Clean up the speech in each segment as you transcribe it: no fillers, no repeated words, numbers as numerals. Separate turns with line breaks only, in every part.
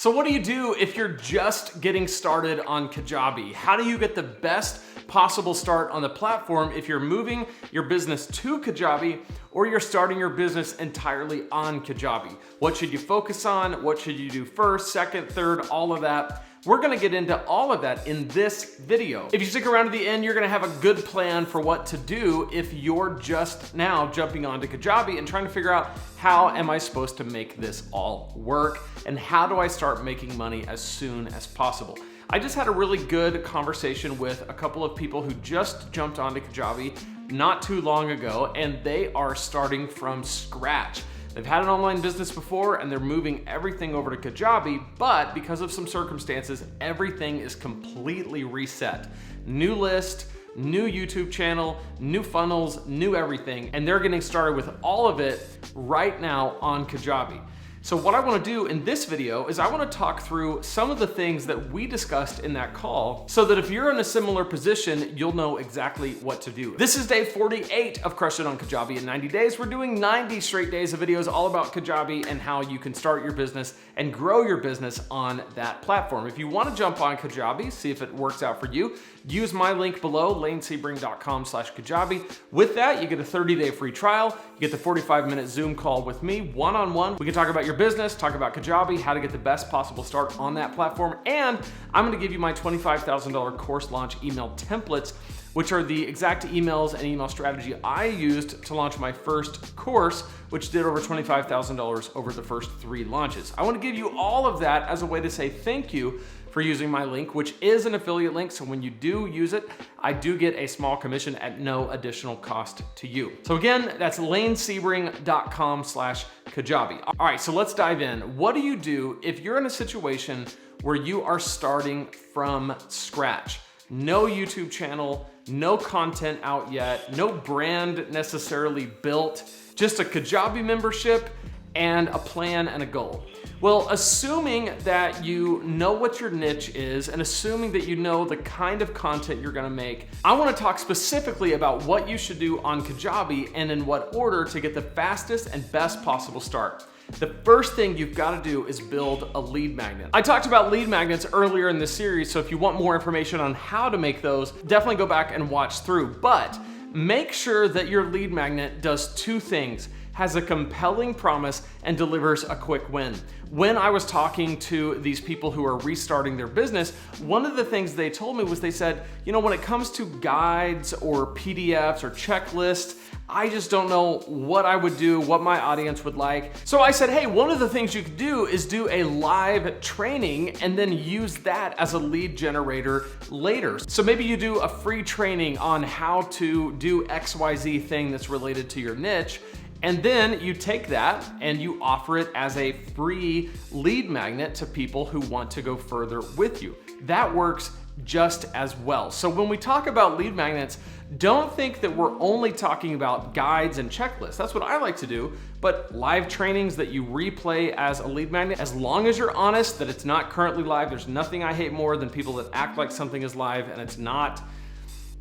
So what do you do if you're just getting started on Kajabi? How do you get the best possible start on the platform if you're moving your business to Kajabi or you're starting your business entirely on Kajabi? What should you focus on? What should you do first, second, third, all of that? We're gonna get into all of that in this video. If you stick around to the end, you're gonna have a good plan for what to do if you're just now jumping onto Kajabi and trying to figure out how am I supposed to make this all work and how do I start making money as soon as possible. I just had a really good conversation with a couple of people who just jumped onto Kajabi not too long ago, and they are starting from scratch. They've had an online business before and they're moving everything over to Kajabi, but because of some circumstances, everything is completely reset. New list, new YouTube channel, new funnels, new everything, and they're getting started with all of it right now on Kajabi. So what I wanna do in this video is I wanna talk through some of the things that we discussed in that call so that if you're in a similar position, you'll know exactly what to do. This is day 48 of Crush It on Kajabi in 90 days. We're doing 90 straight days of videos all about Kajabi and how you can start your business and grow your business on that platform. If you wanna jump on Kajabi, see if it works out for you, use my link below, lanesebring.com/Kajabi. With that, you get a 30-day free trial. You get the 45-minute Zoom call with me, one-on-one. We can talk about your business, talk about Kajabi, how to get the best possible start on that platform, and I'm gonna give you my $25,000 course launch email templates, which are the exact emails and email strategy I used to launch my first course, which did over $25,000 over the first 3 launches. I wanna give you all of that as a way to say thank you for using my link, which is an affiliate link. So when you do use it, I do get a small commission at no additional cost to you. So again, that's lanesebring.com/Kajabi. All right, so let's dive in. What do you do if you're in a situation where you are starting from scratch? No YouTube channel, no content out yet, no brand necessarily built, just a Kajabi membership and a plan and a goal. Well, assuming that you know what your niche is and assuming that you know the kind of content you're gonna make, I wanna talk specifically about what you should do on Kajabi and in what order to get the fastest and best possible start. The first thing you've got to do is build a lead magnet. I talked about lead magnets earlier in this series, so if you want more information on how to make those, definitely go back and watch through. But make sure that your lead magnet does 2 things: has a compelling promise and delivers a quick win. When I was talking to these people who are restarting their business, one of the things they told me was they said, you know, when it comes to guides or PDFs or checklists, I just don't know what I would do, what my audience would like. So I said, hey, one of the things you could do is do a live training and then use that as a lead generator later. So maybe you do a free training on how to do XYZ thing that's related to your niche, and then you take that and you offer it as a free lead magnet to people who want to go further with you. That works just as well. So when we talk about lead magnets, don't think that we're only talking about guides and checklists. That's what I like to do, but live trainings that you replay as a lead magnet, as long as you're honest that it's not currently live. There's nothing I hate more than people that act like something is live and it's not.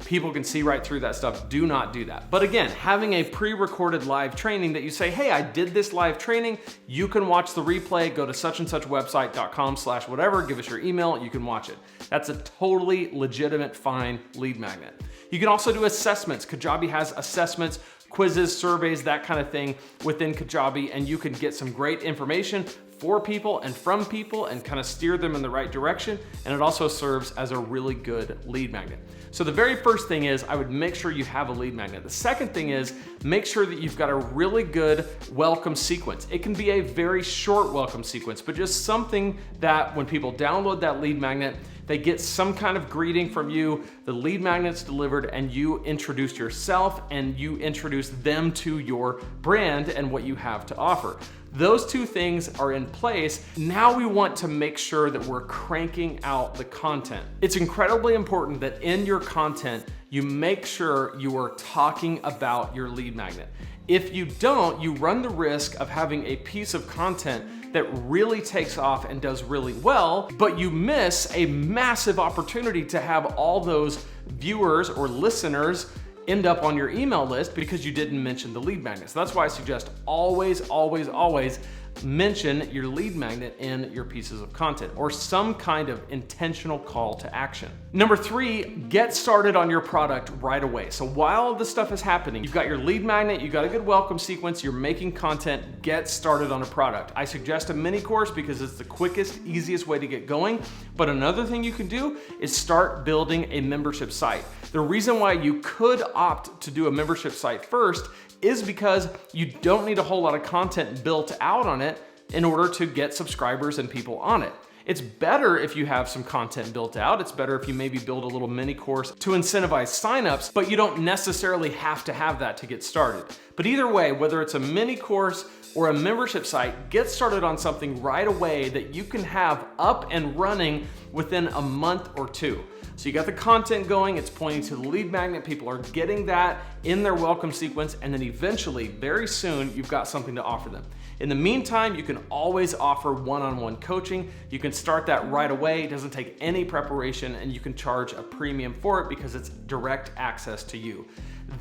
People can see right through that stuff. Do not do that. But again, having a pre-recorded live training that you say, hey, I did this live training, you can watch the replay, go to such and such website.com/whatever, give us your email, you can watch it. That's a totally legitimate, fine lead magnet. You can also do assessments. Kajabi has assessments, quizzes, surveys, that kind of thing within Kajabi, and you can get some great information for people and from people and kind of steer them in the right direction. And it also serves as a really good lead magnet. So the very first thing is I would make sure you have a lead magnet. The second thing is make sure that you've got a really good welcome sequence. It can be a very short welcome sequence, but just something that when people download that lead magnet, they get some kind of greeting from you, the lead magnet's delivered, and you introduce yourself and you introduce them to your brand and what you have to offer. Those 2 things are in place. Now we want to make sure that we're cranking out the content. It's incredibly important that in your content, you make sure you are talking about your lead magnet. If you don't, you run the risk of having a piece of content that really takes off and does really well, but you miss a massive opportunity to have all those viewers or listeners end up on your email list because you didn't mention the lead magnet. So that's why I suggest always, always, always mention your lead magnet in your pieces of content or some kind of intentional call to action. Number 3, get started on your product right away. So while this stuff is happening, you've got your lead magnet, you've got a good welcome sequence, you're making content, get started on a product. I suggest a mini course because it's the quickest, easiest way to get going. But another thing you can do is start building a membership site. The reason why you could opt to do a membership site first is because you don't need a whole lot of content built out on it in order to get subscribers and people on it. It's better if you have some content built out. It's better if you maybe build a little mini course to incentivize signups, but you don't necessarily have to have that to get started. But either way, whether it's a mini course or a membership site, get started on something right away that you can have up and running within a month or 2. So you got the content going, it's pointing to the lead magnet, people are getting that in their welcome sequence, and then eventually, very soon, you've got something to offer them. In the meantime, you can always offer one-on-one coaching. You can start that right away. It doesn't take any preparation, and you can charge a premium for it because it's direct access to you.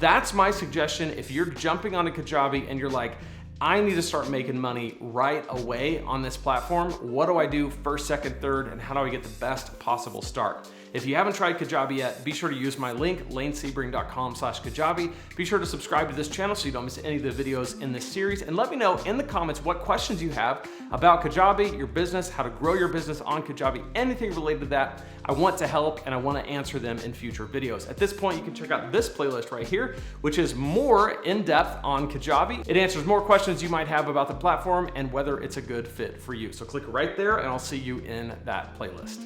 That's my suggestion. If you're jumping onto Kajabi and you're like, I need to start making money right away on this platform. What do I do first, second, third, and how do I get the best possible start? If you haven't tried Kajabi yet, be sure to use my link, lanesebring.com/Kajabi. Be sure to subscribe to this channel so you don't miss any of the videos in this series. And let me know in the comments what questions you have about Kajabi, your business, how to grow your business on Kajabi, anything related to that. I want to help and I want to answer them in future videos. At this point, you can check out this playlist right here, which is more in-depth on Kajabi. It answers more questions you might have about the platform and whether it's a good fit for you. So click right there and I'll see you in that playlist.